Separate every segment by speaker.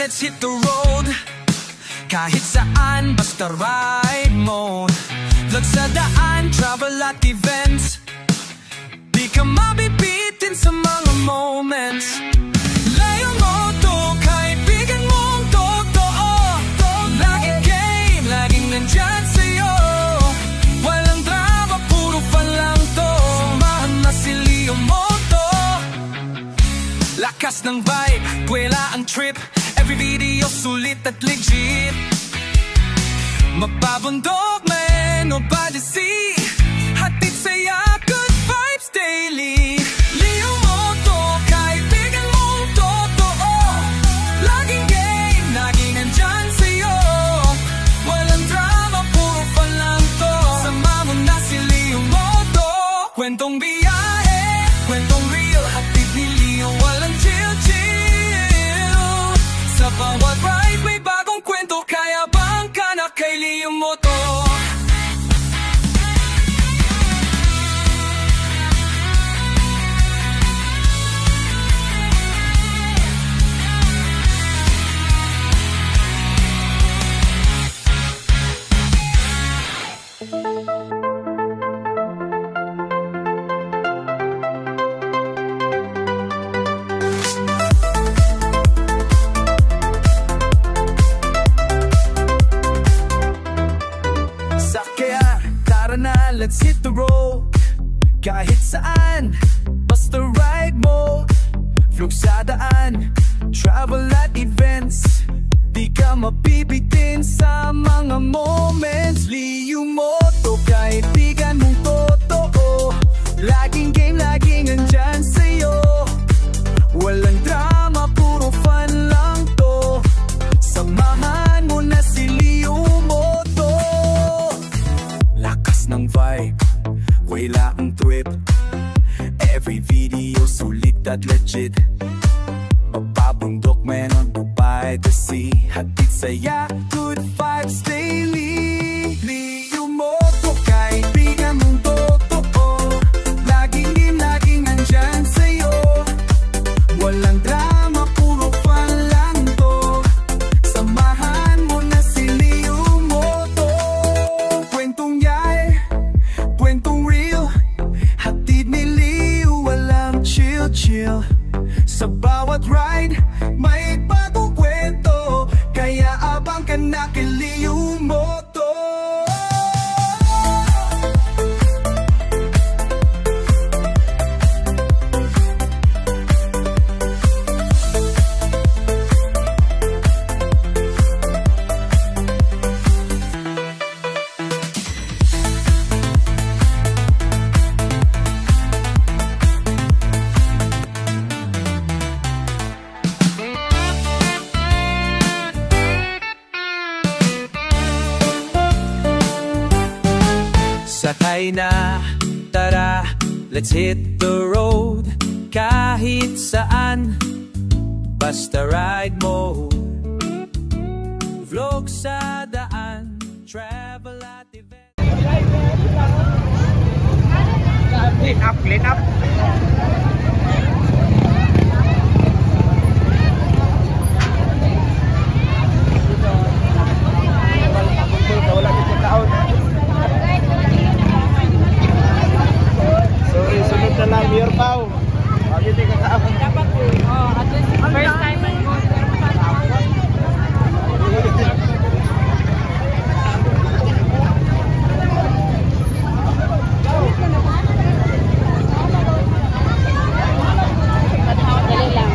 Speaker 1: let's hit the road. Kahit saan, basta ride mode. Vlog sa daan, travel at events. Di ka mabibitin sa mga moments. Layo mo to, kaibigan mong totoo. Laging game, laging nandyan sa'yo. Walang drama, puro fun lang to. Samahan na si Leo Moto. Lakas ng vibe, buwela ang trip. Every video sulit at legit. Mapabundok, man, nobody see. Hatid saya, good vibes daily. Leo Moto, kaibigan mong totoo. Laging game, laging nandyan sa'yo. Walang drama, puro fun lang to. Sama mo na si Leo Moto. Kwentong biyahe, kwentong real. Hatid ni Leo, walang chill-chill. Sa bawat ride may bagong kwento. Kaya bang ka na kay Leo Moto?
Speaker 2: Let's hit the road. Kahit saan, basta ride mo. Vlog sa daan, travel at events. Di ka mabibitin sa mga moments. Leo Moto, kaibigan mong totoo. Laging game, laging andyan sa'yo. Walang drama, puro fun lang to. Samahan mo na si Leo Moto. Lakas ng vibe, wala ang trip. Every video sulit at legit. Mapabundok, man, on Dubai to see. Hatid saya, good vibes daily. Leo Moto, kaibigan mong totoo. Laging game, laging andyan sa'yo. Walang drama, puro fun lang to. Samahan mo na si Leo Moto. Kwentong yay, kwentong real. Hatid ni Leo, walang chill-chill. Sa bawat ride, may bagong kwento. Kaya abang ka na kay Leo Moto.
Speaker 1: Sakay na, tara, let's hit the road. Kahit saan, basta ride mode. Vlog sa daan, travel at event.
Speaker 3: Clean up, clean up. Wala dito taon. Sorry, sunod na lang, Mayor Pao. Hindi ka kaabot. Dapat po. At least first time man mo. Dali lang.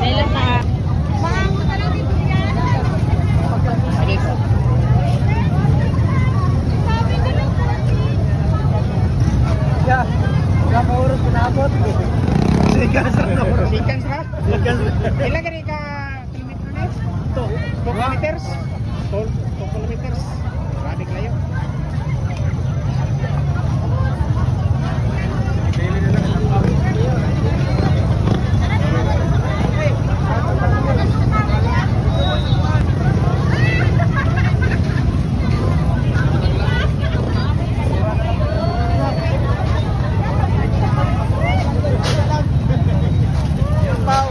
Speaker 3: Dali lang na. Berapa urus penabot? Sikan serta. Sikan serta. Ilang kali ka kilometer? 2 kilometers. 2 kilometers. Grabe kayo. Pao.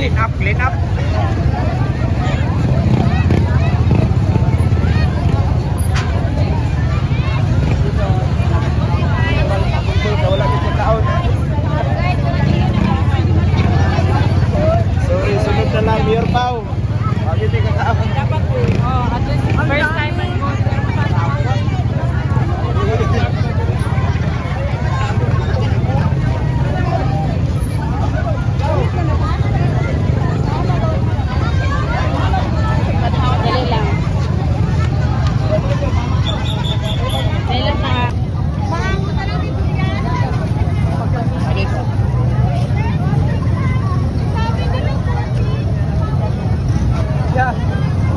Speaker 3: Clean up, clean up. Sorry, sunod na lang, Mayor Pao. Bakit di ka kaawin?
Speaker 4: Dapat po. At least first time man po. Dali lang. Dali lang na.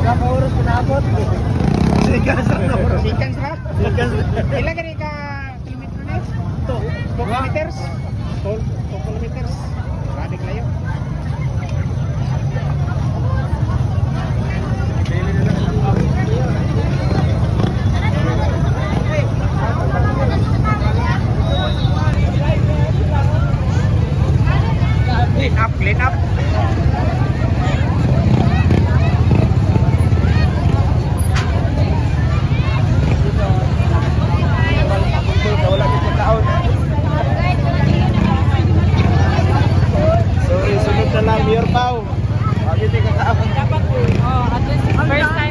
Speaker 3: Berapa urus penabot? Sikan sa? Ilan gani ka kilometer na? 2 kilometers? 2 kilometers. Badik layo. Clean up, clean up. Sorry, sunod na lang, Mayor Pao. Bakit di ka kaawin?
Speaker 4: Dapat po. At least first time